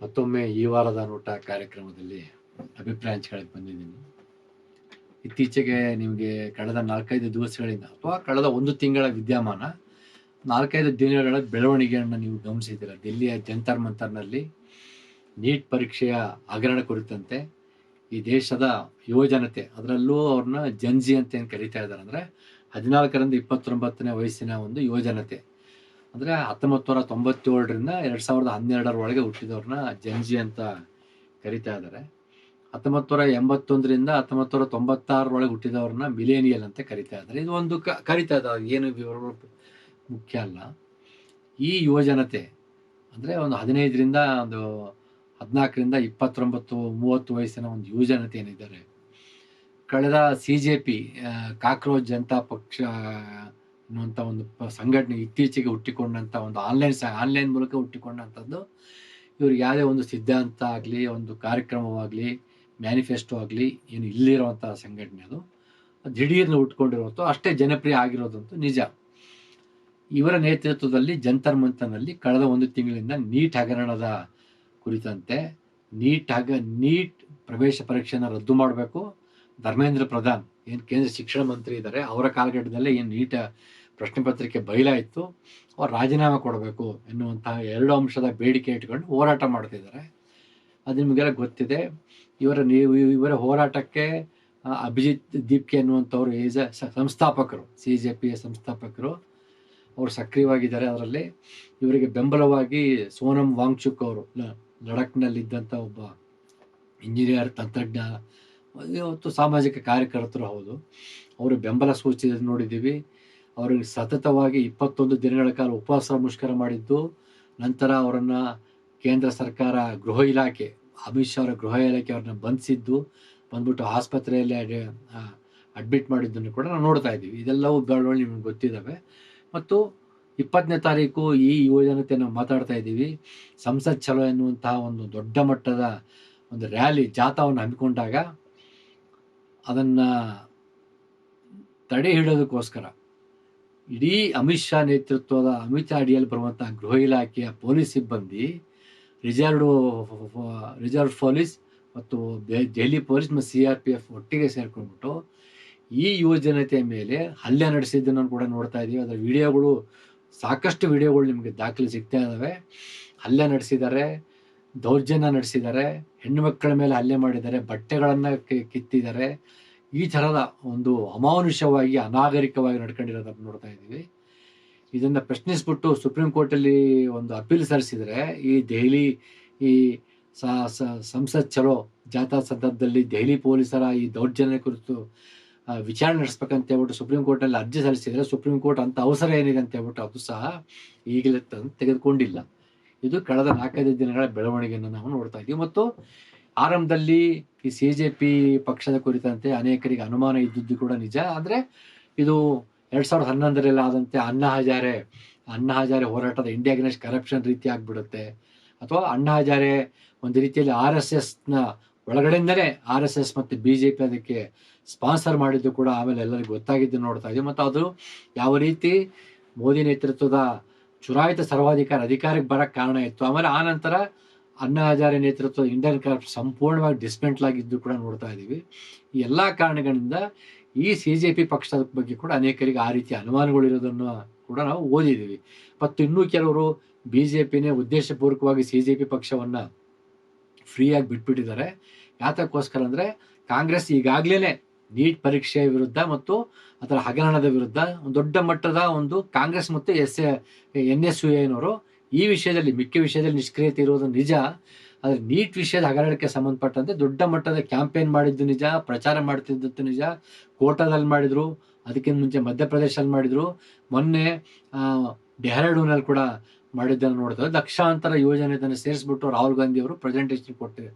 ಮತ್ತೊಮ್ಮೆ ಈ ವಾರದ ನೋಟ ಕಾರ್ಯಕ್ರಮದಲ್ಲಿ ಅಭಿಪ್ರಾಯ ಹಂಚ್ಕೊಳ್ಳಕ್ಕೆ ಬಂದಿದ್ದೀನಿ. ಇತ್ತೀಚೆಗೆ ನಿಮಗೆ ಕಳೆದ 4-5 ದಿವಸಗಳಿಂದ ಅಥವಾ ಕಳೆದ 1 ತಿಂಗಳ ವಿದ್ಯಮಾನ 4-5 ದಿನಗಳ ಬೆಳವಣಿಗೆಯನ್ನು ನೀವು ಗಮನಿಸಿದ್ದೀರ. ದಿಲ್ಲಿಯ ಜಂತರ್ ಮಂತರ್ನಲ್ಲಿ ನೀಟ್ ಪರೀಕ್ಷೆಯ ಹಗರಣ ಕುರಿತಂತೆ ಈ ದೇಶದ ಯುವಜನತೆ, ಅದರಲ್ಲೂ ಅವ್ರನ್ನ ಜನ್ಜಿ ಅಂತ ಏನು ಕರೀತಾ ಇದ್ದಾರೆ, ಅಂದರೆ 14ರಿಂದ 29ನೇ ವಯಸ್ಸಿನ ಒಂದು ಯುವಜನತೆ, ಅಂದರೆ 1997ರಿಂದ 2012 ಹುಟ್ಟಿದವ್ರನ್ನ ಜನ್ಜಿ ಅಂತ ಕರಿತಾ ಇದ್ದಾರೆ. 1981ರಿಂದ 1996 ಹುಟ್ಟಿದವ್ರನ್ನ ಮಿಲೇನಿಯಲ್ ಅಂತ ಕರಿತಾ ಇದ್ದಾರೆ. ಇದು ಒಂದು ಕರಿತಾ ಇದ್ದಾರೆ, ಏನು ವಿವರಗಳು ಮುಖ್ಯ ಅಲ್ಲ. ಈ ಯುವಜನತೆ ಅಂದರೆ ಒಂದು 15ರಿಂದ 14ರಿಂದ 29-30 ವಯಸ್ಸಿನ ಒಂದು ಯುವಜನತೆ ಏನಿದ್ದಾರೆ, ಕಳೆದ CJP ಕಾಕ್ರೋಚ್ ಜನತಾ ಪಕ್ಷ ಅನ್ನುವಂಥ ಒಂದು ಸಂಘಟನೆ ಇತ್ತೀಚೆಗೆ ಹುಟ್ಟಿಕೊಂಡಂಥ ಒಂದು ಆನ್ಲೈನ್ ಮೂಲಕ ಹುಟ್ಟಿಕೊಂಡಂಥದ್ದು. ಇವ್ರಿಗೆ ಯಾವುದೇ ಒಂದು ಸಿದ್ಧಾಂತ ಆಗಲಿ, ಒಂದು ಕಾರ್ಯಕ್ರಮವಾಗಲಿ, ಮ್ಯಾನಿಫೆಸ್ಟೋ ಆಗಲಿ ಏನು ಇಲ್ಲಿರುವಂಥ ಸಂಘಟನೆ, ಅದು ದಿಢೀರ್ನ ಹುಟ್ಕೊಂಡಿರುವಂಥ ಅಷ್ಟೇ ಜನಪ್ರಿಯ ಆಗಿರೋದಂತೂ ನಿಜ. ಇವರ ನೇತೃತ್ವದಲ್ಲಿ ಜಂತರ್ ಮಂತರ್ನಲ್ಲಿ ಕಳೆದ 1 ತಿಂಗಳಿಂದ ನೀಟ್ ಹಗರಣದ ಕುರಿತಂತೆ ನೀಟ್ ಪ್ರವೇಶ ಪರೀಕ್ಷೆಯನ್ನು ರದ್ದು ಮಾಡಬೇಕು, ಧರ್ಮೇಂದ್ರ ಪ್ರಧಾನ್ ಏನು ಕೇಂದ್ರ ಶಿಕ್ಷಣ ಮಂತ್ರಿ ಇದ್ದಾರೆ, ಅವರ ಕಾಲಘಟ್ಟದಲ್ಲೇ ಏನು ನೀಟ್ ಪ್ರಶ್ನೆ ಪತ್ರಿಕೆ ಬಯಲಾಯಿತು, ಅವ್ರು ರಾಜೀನಾಮೆ ಕೊಡಬೇಕು ಎನ್ನುವಂತಹ 2 ಅಂಶದ ಬೇಡಿಕೆ ಇಟ್ಕೊಂಡು ಹೋರಾಟ ಮಾಡ್ತಿದ್ದಾರೆ. ಅದು ನಿಮಗೆಲ್ಲ ಗೊತ್ತಿದೆ. ಇವರ ಹೋರಾಟಕ್ಕೆ ಅಭಿಜಿತ್ ದೀಪ್ಕೆ ಅನ್ನುವಂಥವ್ರು ಸಂಸ್ಥಾಪಕರು, CJPಯ ಸಂಸ್ಥಾಪಕರು, ಅವರು ಸಕ್ರಿಯವಾಗಿದ್ದಾರೆ. ಅದರಲ್ಲಿ ಇವರಿಗೆ ಬೆಂಬಲವಾಗಿ ಸೋನಮ್ ವಾಂಗ್ಚುಕ್ ಅವರು, ಲಡಖ್ನಲ್ಲಿದ್ದಂಥ ಒಬ್ಬ ಇಂಜಿನಿಯರ್, ತಂತ್ರಜ್ಞಾನ, ಇವತ್ತು ಸಾಮಾಜಿಕ ಕಾರ್ಯಕರ್ತರು ಹೌದು, ಅವರು ಬೆಂಬಲ ಸೂಚಿಸಿ ನೋಡಿದ್ದೀವಿ. ಅವರಿಗೆ ಸತತವಾಗಿ 21 ದಿನಗಳ ಕಾಲ ಉಪವಾಸ ಮುಷ್ಕರ ಮಾಡಿದ್ದು, ನಂತರ ಅವರನ್ನು ಕೇಂದ್ರ ಸರ್ಕಾರ ಗೃಹ ಇಲಾಖೆ, ಅಮಿತ್ ಶಾ ಅವರ ಗೃಹ ಇಲಾಖೆ ಅವ್ರನ್ನ ಬಂದ್ಬಿಟ್ಟು ಆಸ್ಪತ್ರೆಯಲ್ಲಿ ಅಡ್ಮಿಟ್ ಮಾಡಿದ್ದನ್ನು ಕೂಡ ನಾವು ನೋಡ್ತಾ ಇದ್ದೀವಿ. ಇದೆಲ್ಲವೂ ಬೆಳವಣಿಗೆ ನಿಮ್ಗೆ ಗೊತ್ತಿದ್ದಾವೆ. ಮತ್ತು 20ನೇ ತಾರೀಕು ಈ ಯುವಜನತೆ ನಾವು ಮಾತಾಡ್ತಾ ಇದ್ದೀವಿ. ಸಂಸತ್ ಚಲೋ ಎನ್ನುವಂತಹ ಒಂದು ದೊಡ್ಡ ಮಟ್ಟದ ಒಂದು ರ್ಯಾಲಿ, ಜಾಥಾವನ್ನು ಹಮ್ಮಿಕೊಂಡಾಗ ಅದನ್ನು ತಡೆ ಹಿಡಿಯೋದಕ್ಕೋಸ್ಕರ ಇಡೀ ಅಮಿತ್ ಶಾ ನೇತೃತ್ವದ ಅಮಿತ್ ಅಡಿಯಲ್ಲಿ ಬರುವಂತಹ ಗೃಹ ಇಲಾಖೆಯ ಪೊಲೀಸ್ ಸಿಬ್ಬಂದಿ, ರಿಸರ್ವ್ ಪೊಲೀಸ್ ಮತ್ತು ದೆಹಲಿ ಪೊಲೀಸ್ ಮತ್ತು CRPF ಒಟ್ಟಿಗೆ ಸೇರ್ಕೊಂಡ್ಬಿಟ್ಟು ಈ ಯುವಜನತೆಯ ಮೇಲೆ ಹಲ್ಲೆ ನಡೆಸಿದ್ದನ್ನು ಕೂಡ ನೋಡ್ತಾ ಇದ್ದೀವಿ. ಅದರ ವಿಡಿಯೋಗಳು, ಸಾಕಷ್ಟು ವಿಡಿಯೋಗಳು ನಿಮಗೆ ದಾಖಲೆ ಸಿಗ್ತಾ ಇದ್ದಾವೆ. ಹಲ್ಲೆ ನಡೆಸಿದ್ದಾರೆ, ದೌರ್ಜನ್ಯ ನಡೆಸಿದ್ದಾರೆ, ಹೆಣ್ಣು ಮಕ್ಕಳ ಮೇಲೆ ಹಲ್ಲೆ ಮಾಡಿದ್ದಾರೆ, ಬಟ್ಟೆಗಳನ್ನು ಕಿತ್ತಿದ್ದಾರೆ. ಈ ಥರದ ಒಂದು ಅಮಾನುಷವಾಗಿ, ಅನಾಗರಿಕವಾಗಿ ನಡ್ಕೊಂಡಿರೋದನ್ನು ನೋಡ್ತಾ ಇದ್ದೀವಿ. ಇದನ್ನು ಪ್ರಶ್ನಿಸ್ಬಿಟ್ಟು ಸುಪ್ರೀಂ ಕೋರ್ಟಲ್ಲಿ ಒಂದು ಅಪೀಲ್ ಸಲ್ಲಿಸಿದರೆ, ಈ ದೆಹಲಿ ಈ ಸಂಸತ್ ಚಲೋ ಜಾಥಾ ಸಂದರ್ಭದಲ್ಲಿ ದೆಹಲಿ ಪೊಲೀಸರ ಈ ದೌರ್ಜನ್ಯ ಕುರಿತು ವಿಚಾರಣೆ ನಡೆಸ್ಬೇಕಂತ ಹೇಳ್ಬಿಟ್ಟು ಸುಪ್ರೀಂ ಕೋರ್ಟಲ್ಲಿ ಅರ್ಜಿ ಸಲ್ಲಿಸಿದರೆ, ಸುಪ್ರೀಂ ಕೋರ್ಟ್ ಅಂತ ಅವಸರ ಏನಿದೆ ಅಂತ ಹೇಳ್ಬಿಟ್ಟು ಅದು ಸಹ ಈಗಲೇ ತೆಗೆದುಕೊಂಡಿಲ್ಲ. ಇದು ಕಳೆದ 4-5 ದಿನಗಳ ಬೆಳವಣಿಗೆಯನ್ನು ನಾವು ನೋಡ್ತಾ ಇದ್ದೀವಿ. ಮತ್ತು ಆರಂಭದಲ್ಲಿ ಈ CJP ಪಕ್ಷದ ಕುರಿತಂತೆ ಅನೇಕರಿಗೆ ಅನುಮಾನ ಇದ್ದಿದ್ದು ಕೂಡ ನಿಜ. ಆದರೆ ಇದು 2011ರಲ್ಲಿ ಆದಂತೆ ಅಣ್ಣಾ ಹಜಾರೆ ಹೋರಾಟದ ಇಂಡಿಯಾ ಅಗೇನ್ಸ್ಟ್ ಕರಪ್ಷನ್ ರೀತಿ ಆಗ್ಬಿಡುತ್ತೆ, ಅಥವಾ ಅಣ್ಣಾ ಹಜಾರೆ ಒಂದು ರೀತಿಯಲ್ಲಿ RSSನ ಒಳಗಡೆಯಿಂದಲೇ RSS ಮತ್ತು BJP ಅದಕ್ಕೆ ಸ್ಪಾನ್ಸರ್ ಮಾಡಿದ್ದು ಕೂಡ ಆಮೇಲೆ ಎಲ್ಲರಿಗೂ ಗೊತ್ತಾಗಿದ್ದು ನೋಡ್ತಾ ಇದ್ದೀವಿ. ಮತ್ತು ಅದು ಯಾವ ರೀತಿ ಮೋದಿ ನೇತೃತ್ವದ ಚುನಾಯಿತ ಸರ್ವಾಧಿಕಾರಿ ಅಧಿಕಾರಕ್ಕೆ ಬರೋಕ್ಕೆ ಕಾರಣ ಇತ್ತು. ಆಮೇಲೆ ಆ ನಂತರ ಅಣ್ಣಾ ಹಜಾರೆ ನೇತೃತ್ವದ ಇಂಡಿಯನ್ ಕರಪ್ಷನ್ ಸಂಪೂರ್ಣವಾಗಿ ಡಿಸ್ಮೆಂಟಲ್ ಆಗಿದ್ದು ಕೂಡ ನೋಡ್ತಾ ಇದ್ದೀವಿ. ಈ ಎಲ್ಲ ಕಾರಣಗಳಿಂದ ಈ CJP ಪಕ್ಷದ ಬಗ್ಗೆ ಕೂಡ ಅನೇಕರಿಗೆ ಆ ರೀತಿ ಅನುಮಾನಗಳಿರೋದನ್ನು ಕೂಡ ನಾವು ಓದಿದ್ದೀವಿ. ಮತ್ತು ಇನ್ನೂ ಕೆಲವರು BJPನೇ ಉದ್ದೇಶಪೂರ್ವಕವಾಗಿ CJP ಪಕ್ಷವನ್ನು ಫ್ರೀಯಾಗಿ ಬಿಟ್ಬಿಟ್ಟಿದ್ದಾರೆ. ಯಾತಕ್ಕೋಸ್ಕರ ಅಂದರೆ ಕಾಂಗ್ರೆಸ್ ಈಗಾಗಲೇ ನೀಟ್ ಪರೀಕ್ಷೆಯ ವಿರುದ್ಧ ಮತ್ತು ಅದರ ಹಗರಣದ ವಿರುದ್ಧ ದೊಡ್ಡ ಮಟ್ಟದ ಒಂದು ಕಾಂಗ್ರೆಸ್ ಮತ್ತು NSUAನವರು ಈ ವಿಷಯದಲ್ಲಿ, ಮಿಕ್ಕ ವಿಷಯದಲ್ಲಿ ನಿಷ್ಕ್ರಿಯತೆ ಇರೋದು ನಿಜ. ಆದರೆ ನೀಟ್ ವಿಷಯದ ಹಗರಣಕ್ಕೆ ಸಂಬಂಧಪಟ್ಟಂತೆ ದೊಡ್ಡ ಮಟ್ಟದ ಕ್ಯಾಂಪೇನ್ ಮಾಡಿದ್ದು ನಿಜ, ಪ್ರಚಾರ ಮಾಡ್ತಿದ್ದದ್ದು ನಿಜ. ಕೋಟಾದಲ್ಲಿ ಮಾಡಿದರು, ಅದಕ್ಕಿಂತ ಮುಂಚೆ ಮಧ್ಯಪ್ರದೇಶದಲ್ಲಿ ಮಾಡಿದರು, ಮೊನ್ನೆ ಡೆಹ್ರಾಡೂನಲ್ಲಿ ಕೂಡ ಮಾಡಿದ್ದನ್ನು ನೋಡ್ತಾರೆ. ಲಕ್ಷಾಂತರ ಯುವಜನತೆಯನ್ನು ಸೇರಿಸ್ಬಿಟ್ಟು ರಾಹುಲ್ ಗಾಂಧಿ ಅವರು ಪ್ರೆಸೆಂಟೇಷನ್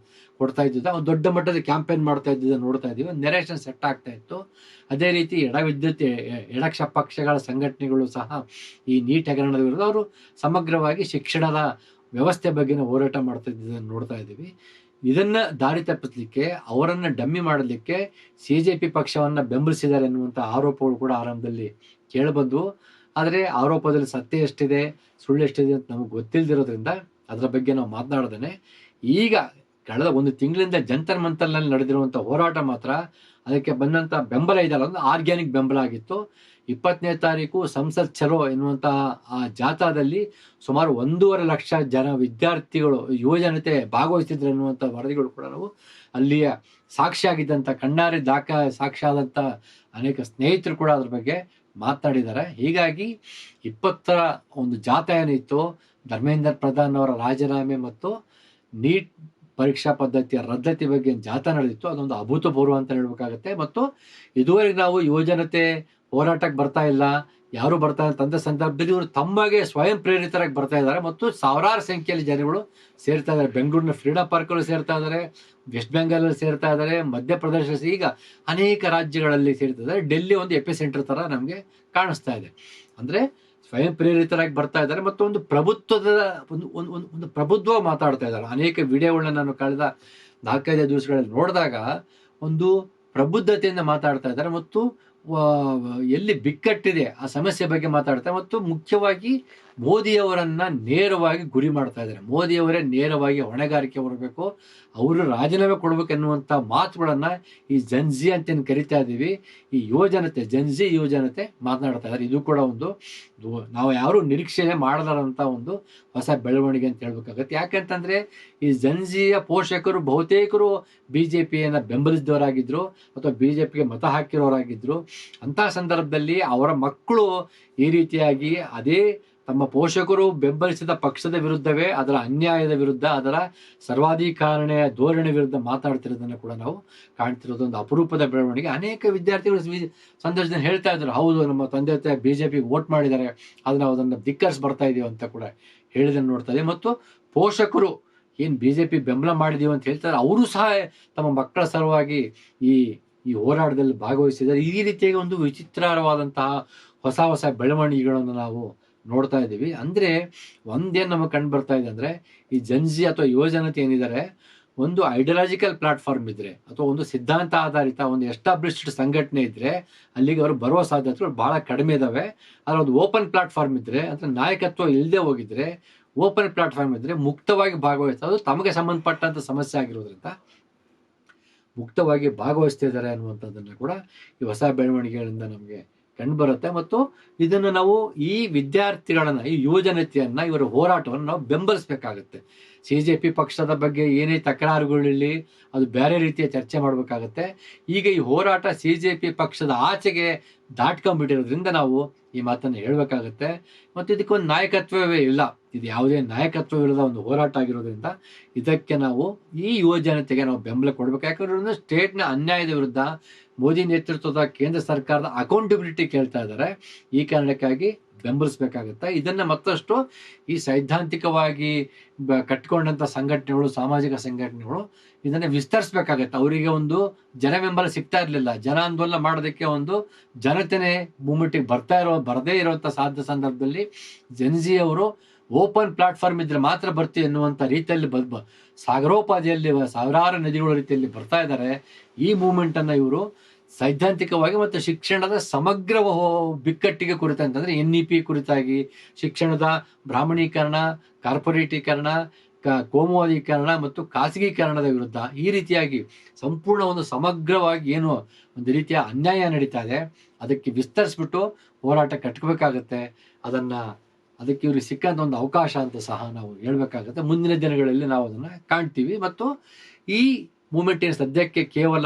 ಕೊಡ್ತಾ ಇದ್ದಿದ್ದು, ದೊಡ್ಡ ಮಟ್ಟದ ಕ್ಯಾಂಪೇನ್ ಮಾಡ್ತಾ ಇದ್ದಿದ್ದನ್ನು ನೋಡ್ತಾ ಇದ್ದೀವಿ. ನೆರೇಷನ್ ಸೆಟ್ ಆಗ್ತಾ ಇತ್ತು. ಅದೇ ರೀತಿ ಎಡಕ್ಷ ಪಕ್ಷಗಳ ಸಂಘಟನೆಗಳು ಸಹ ಈ ನೀಟ್ ಹಗರಣದ ವಿರುದ್ಧ ಅವರು ಸಮಗ್ರವಾಗಿ ಶಿಕ್ಷಣದ ವ್ಯವಸ್ಥೆ ಬಗ್ಗೆ ಹೋರಾಟ ಮಾಡ್ತಾ ಇದ್ದಿದ್ದನ್ನು ನೋಡ್ತಾ ಇದ್ದೀವಿ. ಇದನ್ನು ದಾರಿ ತಪ್ಪಿಸಲಿಕ್ಕೆ, ಅವರನ್ನು ಡಮ್ಮಿ ಮಾಡಲಿಕ್ಕೆ CJP ಪಕ್ಷವನ್ನು ಬೆಂಬಲಿಸಿದ್ದಾರೆ ಎನ್ನುವಂಥ ಆರೋಪಗಳು ಕೂಡ ಆರಂಭದಲ್ಲಿ ಕೇಳಿಬಂದು. ಆದರೆ ಆರೋಪದಲ್ಲಿ ಸತ್ಯ ಎಷ್ಟಿದೆ, ಸುಳ್ಳು ಎಷ್ಟಿದೆ ಅಂತ ನಮಗೆ ಗೊತ್ತಿಲ್ಲದಿರೋದ್ರಿಂದ ಅದರ ಬಗ್ಗೆ ನಾವು ಮಾತನಾಡ್ದೇನೆ. ಈಗ ಕಳೆದ ಒಂದು ತಿಂಗಳಿಂದ ಜಂತರ್ ಮಂತರ್ನಲ್ಲಿ ನಡೆದಿರುವಂಥ ಹೋರಾಟ ಮಾತ್ರ ಅದಕ್ಕೆ ಬಂದಂಥ ಬೆಂಬಲ ಇದೆಯಲ್ಲ, ಒಂದು ಆರ್ಗ್ಯಾನಿಕ್ ಬೆಂಬಲ ಆಗಿತ್ತು. 20ನೇ ತಾರೀಕು ಸಂಸತ್ ಚಲೋ ಎನ್ನುವಂತಹ ಆ ಜಾಥಾದಲ್ಲಿ ಸುಮಾರು 1.5 ಲಕ್ಷ ಜನ ವಿದ್ಯಾರ್ಥಿಗಳು, ಯುವಜನತೆ ಭಾಗವಹಿಸಿದ್ರು ಎನ್ನುವಂಥ ವರದಿಗಳು ಕೂಡ ನಾವು ಅಲ್ಲಿಯ ಸಾಕ್ಷಿಯಾಗಿದ್ದಂಥ, ಕಣ್ಣಾರೆ ಸಾಕ್ಷಿಯಾದಂಥ ಅನೇಕ ಸ್ನೇಹಿತರು ಕೂಡ ಅದ್ರ ಬಗ್ಗೆ ಮಾತನಾಡಿದ್ದಾರೆ. ಹೀಗಾಗಿ 20ರ ಒಂದು ಜಾಥಾ ಏನಿತ್ತು, ಧರ್ಮೇಂದ್ರ ಪ್ರಧಾನ್ ಅವರ ರಾಜೀನಾಮೆ ಮತ್ತು ನೀಟ್ ಪರೀಕ್ಷಾ ಪದ್ಧತಿಯ ರದ್ದತಿ ಬಗ್ಗೆ ಜಾಥಾ ನಡೆದಿತ್ತು, ಅದೊಂದು ಅಭೂತಪೂರ್ವ ಅಂತ ಹೇಳ್ಬೇಕಾಗತ್ತೆ. ಮತ್ತು ಇದುವರೆಗೆ ನಾವು ಯುವಜನತೆ ಹೋರಾಟಕ್ಕೆ ಬರ್ತಾ ಇಲ್ಲ, ಯಾರು ಬರ್ತಾ ಇಲ್ಲ ತಂದ ಸಂದರ್ಭದಲ್ಲಿ ಇವರು ತಮ್ಮಗೆ ಸ್ವಯಂ ಪ್ರೇರಿತರಾಗಿ ಬರ್ತಾ ಇದ್ದಾರೆ ಮತ್ತು ಸಾವಿರಾರು ಸಂಖ್ಯೆಯಲ್ಲಿ ಜನಗಳು ಸೇರ್ತಾ ಇದ್ದಾರೆ. ಬೆಂಗಳೂರಿನ ಫ್ರೀಡಂ ಪಾರ್ಕಲ್ಲಿ ಸೇರ್ತಾ ಇದ್ದಾರೆ, ವೆಸ್ಟ್ ಬೆಂಗಾಲಲ್ಲಿ ಸೇರ್ತಾ ಇದ್ದಾರೆ, ಮಧ್ಯಪ್ರದೇಶ, ಈಗ ಅನೇಕ ರಾಜ್ಯಗಳಲ್ಲಿ ಸೇರ್ತಾ ಇದ್ದಾರೆ. ಡೆಲ್ಲಿ ಒಂದು ಎಪಿ ಸೆಂಟರ್ ತರ ನಮಗೆ ಕಾಣಿಸ್ತಾ ಇದೆ. ಅಂದ್ರೆ ಸ್ವಯಂ ಪ್ರೇರಿತರಾಗಿ ಬರ್ತಾ ಇದ್ದಾರೆ ಮತ್ತು ಒಂದು ಪ್ರಭುತ್ವದ ಒಂದು ಪ್ರಭುತ್ವ ಮಾತಾಡ್ತಾ ಇದ್ದಾರೆ. ಅನೇಕ ವಿಡಿಯೋಗಳನ್ನ ನಾನು ಕಳೆದ 4-5 ದಿವಸಗಳಲ್ಲಿ ನೋಡಿದಾಗ ಒಂದು ಪ್ರಬುದ್ಧತೆಯಿಂದ ಮಾತಾಡ್ತಾ ಇದ್ದಾರೆ ಮತ್ತು ಎಲ್ಲಿ ಬಿಕ್ಕಟ್ಟಿದೆ ಆ ಸಮಸ್ಯೆ ಬಗ್ಗೆ ಮಾತಾಡ್ತಾರೆ ಮತ್ತು ಮುಖ್ಯವಾಗಿ ಮೋದಿಯವರನ್ನ ನೇರವಾಗಿ ಗುರಿ ಮಾಡ್ತಾ ಇದ್ದಾರೆ. ಮೋದಿಯವರೇ ನೇರವಾಗಿ ಹೊಣೆಗಾರಿಕೆ ಹೊರಬೇಕು, ಅವರು ರಾಜೀನಾಮೆ ಕೊಡ್ಬೇಕು ಎನ್ನುವಂಥ ಮಾತುಗಳನ್ನ ಈ ಜನ್ಜಿ ಅಂತ ಕರಿತಾ ಇದ್ದೀವಿ, ಈ ಯುವಜನತೆ, ಜನ್ಜಿ ಯುವಜನತೆ ಮಾತನಾಡ್ತಾ ಇದ್ದಾರೆ. ಇದು ಕೂಡ ಒಂದು ನಾವು ಯಾರು ನಿರೀಕ್ಷೆ ಮಾಡಲಾರಂಥ ಒಂದು ಹೊಸ ಬೆಳವಣಿಗೆ ಅಂತ ಹೇಳ್ಬೇಕಾಗತ್ತೆ. ಯಾಕಂತಂದ್ರೆ ಈ ಜನ್ಜಿಯ ಪೋಷಕರು ಬಹುತೇಕರು ಬಿಜೆಪಿಯನ್ನ ಬೆಂಬಲಿಸಿದವರಾಗಿದ್ರು ಅಥವಾ ಬಿಜೆಪಿಗೆ ಮತ ಹಾಕಿರೋರಾಗಿದ್ರು. ಅಂತಹ ಸಂದರ್ಭದಲ್ಲಿ ಅವರ ಮಕ್ಕಳು ಈ ರೀತಿಯಾಗಿ ಅದೇ ತಮ್ಮ ಪೋಷಕರು ಬೆಂಬಲಿಸಿದ ಪಕ್ಷದ ವಿರುದ್ಧವೇ, ಅದರ ಅನ್ಯಾಯದ ವಿರುದ್ಧ, ಅದರ ಸರ್ವಾಧಿಕಾರಣೆಯ ಧೋರಣೆ ವಿರುದ್ಧ ಮಾತಾಡ್ತಿರೋದನ್ನು ಕೂಡ ನಾವು ಕಾಣ್ತಿರೋದು ಒಂದು ಅಪರೂಪದ ಬೆಳವಣಿಗೆ. ಅನೇಕ ವಿದ್ಯಾರ್ಥಿಗಳು ಸಂದರ್ಶನ ಹೇಳ್ತಾ ಇದ್ರು, ಹೌದು ನಮ್ಮ ತಂದೆ ತಾಯಿ ಬಿಜೆಪಿ ವೋಟ್ ಮಾಡಿದ್ದಾರೆ, ಆದ್ರೆ ನಾವು ಅದನ್ನು ಧಿಕ್ಕರಿಸಿ ಬರ್ತಾ ಇದೀವಿ ಅಂತ ಕೂಡ ಹೇಳಿದನ್ನು ನೋಡ್ತಾ ಇದ್ದೀವಿ. ಮತ್ತು ಪೋಷಕರು ಏನ್ ಬಿಜೆಪಿ ಬೆಂಬಲ ಮಾಡಿದೀವಿ ಅಂತ ಹೇಳ್ತಾರೆ, ಅವರು ಸಹ ತಮ್ಮ ಮಕ್ಕಳ ಸಲುವಾಗಿ ಈ ಹೋರಾಟದಲ್ಲಿ ಭಾಗವಹಿಸಿದ್ದಾರೆ. ಈ ರೀತಿಯಾಗಿ ಒಂದು ವಿಚಿತ್ರವಾದಂತಹ ಹೊಸ ಬೆಳವಣಿಗೆಗಳನ್ನು ನಾವು ನೋಡ್ತಾ ಇದ್ದೀವಿ. ಅಂದ್ರೆ ಒಂದೇನು ನಮಗೆ ಕಂಡು ಬರ್ತಾ ಇದೆ ಅಂದ್ರೆ, ಈ ಜನ್ಜಿ ಅಥವಾ ಯುವಜನತೆ ಏನಿದ್ದಾರೆ, ಒಂದು ಐಡಿಯಾಲಜಿಕಲ್ ಪ್ಲಾಟ್ಫಾರ್ಮ್ ಇದ್ರೆ ಅಥವಾ ಒಂದು ಸಿದ್ಧಾಂತ ಆಧಾರಿತ ಒಂದು ಎಸ್ಟಾಬ್ಲಿಷ್ಡ್ ಸಂಘಟನೆ ಇದ್ರೆ ಅಲ್ಲಿಗೆ ಅವರು ಬರುವ ಸಾಧ್ಯತೆಗಳು ಬಹಳ ಕಡಿಮೆ ಇದಾವೆ. ಆದ್ರೆ ಒಂದು ಓಪನ್ ಪ್ಲಾಟ್ಫಾರ್ಮ್ ಇದ್ರೆ, ಅಂದ್ರೆ ನಾಯಕತ್ವ ಇಲ್ಲದೆ ಹೋಗಿದ್ರೆ, ಓಪನ್ ಪ್ಲಾಟ್ಫಾರ್ಮ್ ಇದ್ರೆ ಮುಕ್ತವಾಗಿ ಭಾಗವಹಿಸೋದು, ತಮಗೆ ಸಂಬಂಧಪಟ್ಟಂತ ಸಮಸ್ಯೆ ಆಗಿರೋದ್ರಿಂದ ಮುಕ್ತವಾಗಿ ಭಾಗವಹಿಸ್ತಿದ್ದಾರೆ ಅನ್ನುವಂಥದ್ದನ್ನ ಕೂಡ ಈ ಹೊಸ ಬೆಳವಣಿಗೆಗಳಿಂದ ನಮಗೆ ಕಂಡು ಬರುತ್ತೆ. ಮತ್ತು ಇದನ್ನು ನಾವು ಈ ವಿದ್ಯಾರ್ಥಿಗಳನ್ನ, ಈ ಯುವಜನತೆಯನ್ನ, ಇವರ ಹೋರಾಟವನ್ನು ನಾವು ಬೆಂಬಲಿಸಬೇಕಾಗತ್ತೆ. CJP ಪಕ್ಷದ ಬಗ್ಗೆ ಏನೇ ತಕರಾರುಗಳಿರಲಿ ಅದು ಬೇರೆ ರೀತಿಯ ಚರ್ಚೆ ಮಾಡಬೇಕಾಗತ್ತೆ. ಈಗ ಈ ಹೋರಾಟ CJP ಪಕ್ಷದ ಆಚೆಗೆ ದಾಟ್ಕೊಂಡ್ಬಿಟ್ಟಿರೋದ್ರಿಂದ ನಾವು ಈ ಮಾತನ್ನು ಹೇಳ್ಬೇಕಾಗತ್ತೆ. ಮತ್ತು ಇದಕ್ಕೊಂದು ನಾಯಕತ್ವವೇ ಇಲ್ಲ, ಇದು ಯಾವುದೇ ನಾಯಕತ್ವವಿಲ್ಲದ ಒಂದು ಹೋರಾಟ ಆಗಿರೋದ್ರಿಂದ ಇದಕ್ಕೆ ನಾವು ಈ ಯುವಜನತೆಗೆ ನಾವು ಬೆಂಬಲ ಕೊಡ್ಬೇಕು. ಯಾಕಂದ್ರೆ ಸ್ಟೇಟ್ನ ಅನ್ಯಾಯದ ವಿರುದ್ಧ ಮೋದಿ ನೇತೃತ್ವದ ಕೇಂದ್ರ ಸರ್ಕಾರದ ಅಕೌಂಟಬಿಲಿಟಿ ಕೇಳ್ತಾ ಇದ್ದಾರೆ. ಈ ಕಾರಣಕ್ಕಾಗಿ ಬೆಂಬಲಿಸಬೇಕಾಗತ್ತೆ. ಇದನ್ನ ಮತ್ತಷ್ಟು ಈ ಸೈದ್ಧಾಂತಿಕವಾಗಿ ಕಟ್ಟಿಕೊಂಡಂತ ಸಂಘಟನೆಗಳು, ಸಾಮಾಜಿಕ ಸಂಘಟನೆಗಳು ಇದನ್ನ ವಿಸ್ತರಿಸಬೇಕಾಗತ್ತೆ. ಅವರಿಗೆ ಒಂದು ಜನ ಬೆಂಬಲ ಸಿಗ್ತಾ ಇರ್ಲಿಲ್ಲ, ಜನ ಆಂದೋಲನ ಮಾಡೋದಕ್ಕೆ ಒಂದು ಜನತೆನೇ ಮೂಮೆಂಟಿಗೆ ಬರದೇ ಇರುವಂತ ಸಾಧ್ಯ ಸಂದರ್ಭದಲ್ಲಿ ಜನ್ಜಿ ಅವರು ಓಪನ್ ಪ್ಲಾಟ್ಫಾರ್ಮ್ ಇದ್ರೆ ಮಾತ್ರ ಬರ್ತೀವಿ ಎನ್ನುವಂತ ರೀತಿಯಲ್ಲಿ ಸಾಗರೋಪಾದಿಯಲ್ಲಿ ಸಾವಿರಾರು ನದಿಗಳ ರೀತಿಯಲ್ಲಿ ಬರ್ತಾ ಇದ್ದಾರೆ. ಈ ಮೂವ್ಮೆಂಟ್ ಅನ್ನ ಇವರು ಸೈದ್ಧಾಂತಿಕವಾಗಿ ಮತ್ತು ಶಿಕ್ಷಣದ ಸಮಗ್ರ ಬಿಕ್ಕಟ್ಟಿಗೆ ಕುರಿತಂತಂದ್ರೆ NEP ಕುರಿತಾಗಿ, ಶಿಕ್ಷಣದ ಬ್ರಾಹ್ಮಣೀಕರಣ, ಕಾರ್ಪೊರೇಟೀಕರಣ, ಕೋಮುವಾದೀಕರಣ ಮತ್ತು ಖಾಸಗೀಕರಣದ ವಿರುದ್ಧ ಈ ರೀತಿಯಾಗಿ ಸಂಪೂರ್ಣ ಒಂದು ಸಮಗ್ರವಾಗಿ ಏನು ಒಂದು ರೀತಿಯ ಅನ್ಯಾಯ ನಡೀತಾ ಇದೆ ಅದಕ್ಕೆ ವಿಸ್ತರಿಸ್ಬಿಟ್ಟು ಹೋರಾಟ ಕಟ್ಕೋಬೇಕಾಗತ್ತೆ. ಅದಕ್ಕೆ ಇವ್ರಿಗೆ ಸಿಕ್ಕಂತ ಒಂದು ಅವಕಾಶ ಅಂತ ಸಹ ನಾವು ಹೇಳ್ಬೇಕಾಗತ್ತೆ. ಮುಂದಿನ ದಿನಗಳಲ್ಲಿ ನಾವು ಅದನ್ನ ಕಾಣ್ತೀವಿ. ಮತ್ತು ಈ ಮೂವ್ಮೆಂಟ್ ಏನು ಸದ್ಯಕ್ಕೆ ಕೇವಲ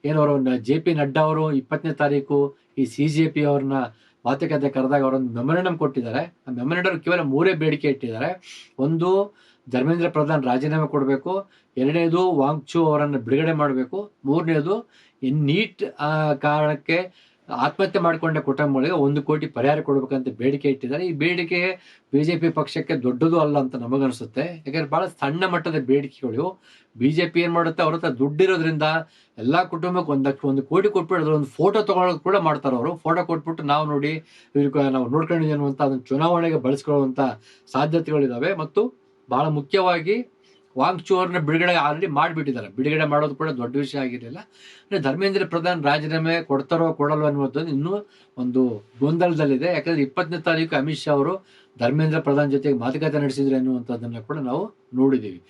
ಏನವರು JP ನಡ್ಡಾ ಅವರು 20ನೇ ತಾರೀಕು ಈ CJP ಅವ್ರನ್ನ ಮಾತುಕತೆ ಕರೆದಾಗ ಅವರೊಂದು ಮೆಮೊರಂಡಮ್ ಕೊಟ್ಟಿದ್ದಾರೆ. ಆ ಮೆಮೊರಂಡಮ್ ಕೇವಲ 3 ಬೇಡಿಕೆ ಇಟ್ಟಿದ್ದಾರೆ. ಒಂದು, ಧರ್ಮೇಂದ್ರ ಪ್ರಧಾನ್ ರಾಜೀನಾಮೆ ಕೊಡಬೇಕು. 2ನೇದು, ವಾಂಗ್ಚು ಅವರನ್ನು ಬಿಡುಗಡೆ ಮಾಡಬೇಕು. 3ನೇದು, ನೀಟ್ ಕಾರಣಕ್ಕೆ ಆತ್ಮಹತ್ಯೆ ಮಾಡಿಕೊಂಡ ಕುಟುಂಬಗಳಿಗೆ 1 ಕೋಟಿ ಪರಿಹಾರ ಕೊಡ್ಬೇಕಂತ ಬೇಡಿಕೆ ಇಟ್ಟಿದ್ದಾರೆ. ಈ ಬೇಡಿಕೆ BJP ಪಕ್ಷಕ್ಕೆ ದೊಡ್ಡದು ಅಲ್ಲ ಅಂತ ನಮಗನ್ಸುತ್ತೆ. ಯಾಕಂದ್ರೆ ಬಹಳ ಸಣ್ಣ ಮಟ್ಟದ ಬೇಡಿಕೆಗಳು. BJP ಏನ್ ಮಾಡುತ್ತೆ, ಅವ್ರ ಹತ್ರ ದುಡ್ಡಿರೋದ್ರಿಂದ ಎಲ್ಲಾ ಕುಟುಂಬಕ್ಕೆ 1 ಕೋಟಿ ಕೊಟ್ಬಿಟ್ಟು ಅದ್ರ ಒಂದು ಫೋಟೋ ತಗೊಳ್ಳೋದು ಕೂಡ ಮಾಡ್ತಾರೆ. ಅವರು ಫೋಟೋ ಕೊಟ್ಬಿಟ್ಟು ನಾವು ನೋಡಿ ನಾವು ನೋಡ್ಕೊಂಡಿದ್ದೀವಿ ಅನ್ನುವಂತ ಅದನ್ನ ಚುನಾವಣೆಗೆ ಬಳಸ್ಕೊಳ್ಳುವಂತ ಸಾಧ್ಯತೆಗಳಿದಾವೆ. ಮತ್ತು ಬಹಳ ಮುಖ್ಯವಾಗಿ ವಾಂಗ್ಚು ಅವ್ರನ್ನ ಬಿಡುಗಡೆ ಆಲ್ರೆಡಿ ಮಾಡಿಬಿಟ್ಟಿದ್ದಾರೆ. ಬಿಡುಗಡೆ ಮಾಡೋದು ಕೂಡ ದೊಡ್ಡ ವಿಷಯ ಆಗಿರಲಿಲ್ಲ. ಅಂದರೆ ಧರ್ಮೇಂದ್ರ ಪ್ರಧಾನ್ ರಾಜೀನಾಮೆ ಕೊಡ್ತಾರೋ ಕೊಡಲ್ವ ಅನ್ನುವಂಥದ್ದು ಇನ್ನೂ ಒಂದು ಗೊಂದಲದಲ್ಲಿದೆ. ಯಾಕಂದರೆ 20ನೇ ತಾರೀಕು ಅಮಿತ್ ಶಾ ಅವರು ಧರ್ಮೇಂದ್ರ ಪ್ರಧಾನ್ ಜೊತೆಗೆ ಮಾತುಕತೆ ನಡೆಸಿದ್ರು ಅನ್ನುವಂಥದ್ದನ್ನು ಕೂಡ ನಾವು ನೋಡಿದ್ದೀವಿ.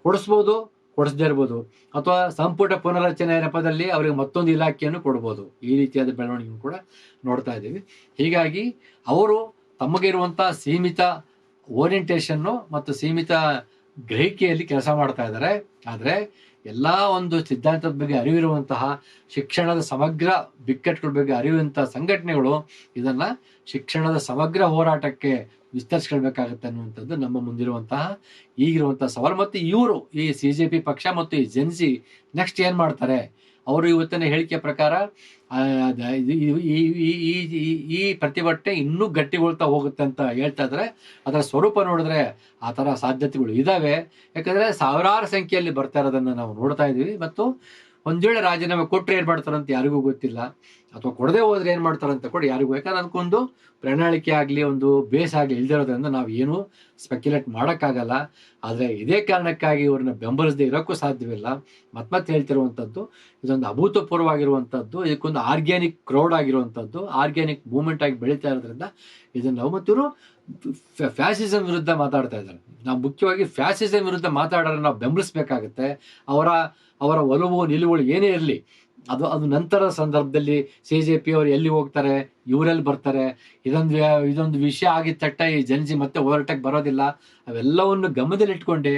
ಕೊಡಿಸ್ಬೋದು, ಕೊಡಿಸದೇ ಇರ್ಬೋದು, ಅಥವಾ ಸಂಪುಟ ಪುನರಚನೆ ನೆಪದಲ್ಲಿ ಅವರಿಗೆ ಮತ್ತೊಂದು ಇಲಾಖೆಯನ್ನು ಕೊಡ್ಬೋದು. ಈ ರೀತಿಯಾದ ಬೆಳವಣಿಗೆ ಕೂಡ ನೋಡ್ತಾ ಇದ್ದೀವಿ. ಹೀಗಾಗಿ ಅವರು ತಮಗಿರುವಂಥ ಸೀಮಿತ ಓರಿಯೆಂಟೇಷನ್ನು ಮತ್ತು ಸೀಮಿತ ಗ್ರಹಿಕೆಯಲ್ಲಿ ಕೆಲಸ ಮಾಡ್ತಾ ಇದ್ದಾರೆ. ಆದರೆ ಎಲ್ಲ ಒಂದು ಸಿದ್ಧಾಂತದ ಬಗ್ಗೆ ಅರಿವಿರುವಂತಹ, ಶಿಕ್ಷಣದ ಸಮಗ್ರ ಬಿಕ್ಕಟ್ಟುಗಳ ಬಗ್ಗೆ ಅರಿವಿರುವಂತಹ ಸಂಘಟನೆಗಳು ಇದನ್ನು ಶಿಕ್ಷಣದ ಸಮಗ್ರ ಹೋರಾಟಕ್ಕೆ ವಿಸ್ತರಿಸ್ಕೊಳ್ಬೇಕಾಗತ್ತೆ ಅನ್ನುವಂಥದ್ದು ನಮ್ಮ ಮುಂದಿರುವಂತಹ ಈಗಿರುವಂತಹ ಸವಾಲು. ಮತ್ತು ಇವರು ಈ CJP ಪಕ್ಷ ಮತ್ತು ಈ ಜೆನ್ಸಿ ನೆಕ್ಸ್ಟ್ ಏನು ಮಾಡ್ತಾರೆ, ಅವರು ಇವತ್ತಿನ ಹೇಳಿಕೆ ಪ್ರಕಾರ ಈ ಪ್ರತಿಭಟನೆ ಇನ್ನೂ ಗಟ್ಟಿಗೊಳ್ತಾ ಹೋಗುತ್ತೆ ಅಂತ ಹೇಳ್ತಾ ಇದ್ದಾರೆ. ಅದರ ಸ್ವರೂಪ ನೋಡಿದ್ರೆ ಆ ಥರ ಸಾಧ್ಯತೆಗಳು ಇದ್ದಾವೆ. ಯಾಕಂದರೆ ಸಾವಿರಾರು ಸಂಖ್ಯೆಯಲ್ಲಿ ಬರ್ತಾ ಇರೋದನ್ನು ನಾವು ನೋಡ್ತಾ ಇದ್ದೀವಿ. ಮತ್ತು ಒಂದು ವೇಳೆ ರಾಜೀನಾಮೆ ಕೊಟ್ಟರೆ ಏನು ಮಾಡ್ತಾರಂತ ಯಾರಿಗೂ ಗೊತ್ತಿಲ್ಲ, ಅಥವಾ ಕೊಡದೆ ಹೋದ್ರೆ ಏನು ಮಾಡ್ತಾರಂತ ಕೂಡ ಯಾರಿಗೂ. ಯಾಕಂದ್ರೆ ಅದಕ್ಕೊಂದು ಪ್ರಣಾಳಿಕೆ ಆಗಲಿ, ಒಂದು ಬೇಸ್ ಆಗಲಿ ಇಲ್ದಿರೋದ್ರಿಂದ ನಾವು ಏನು ಸ್ಪೆಕ್ಯುಲೇಟ್ ಮಾಡೋಕ್ಕಾಗಲ್ಲ. ಆದರೆ ಇದೇ ಕಾರಣಕ್ಕಾಗಿ ಇವ್ರನ್ನ ಬೆಂಬಲಿಸದೆ ಇರೋಕ್ಕೂ ಸಾಧ್ಯವಿಲ್ಲ. ಮತ್ತೆ ಹೇಳ್ತಿರುವಂಥದ್ದು ಇದೊಂದು ಅಭೂತಪೂರ್ವವಾಗಿರುವಂಥದ್ದು, ಇದಕ್ಕೊಂದು ಆರ್ಗ್ಯಾನಿಕ್ ಕ್ರೌಡ್ ಆಗಿರುವಂಥದ್ದು, ಆರ್ಗ್ಯಾನಿಕ್ ಮೂವ್ಮೆಂಟ್ ಆಗಿ ಬೆಳೀತಾ ಇರೋದ್ರಿಂದ ಇದನ್ನು ನಾವು ಮತ್ತು ಇವರು ಫ್ಯಾಸಿಸಮ್ ವಿರುದ್ಧ ಮಾತಾಡ್ತಾ ಇದ್ದಾರೆ. ನಾವು ಮುಖ್ಯವಾಗಿ ಫ್ಯಾಸಿಸಮ್ ವಿರುದ್ಧ ಮಾತಾಡೋರು ನಾವು ಬೆಂಬಲಿಸಬೇಕಾಗತ್ತೆ. ಅವರ ಒಲವು ನಿಲುವುಗಳು ಏನೇ ಇರಲಿ, ಅದು ನಂತರ ಸಂದರ್ಭದಲ್ಲಿ CJP ಅವರು ಎಲ್ಲಿ ಹೋಗ್ತಾರೆ, ಇವರೆಲ್ಲಿ ಬರ್ತಾರೆ, ಇದೊಂದು ವಿಷಯ ಆಗಿದ ತಟ್ಟ ಈ ಜನ್ಜಿ ಮತ್ತೆ ಹೋರಾಟಕ್ಕೆ ಬರೋದಿಲ್ಲ. ಅವೆಲ್ಲವನ್ನು ಗಮನದಲ್ಲಿಟ್ಕೊಂಡೆ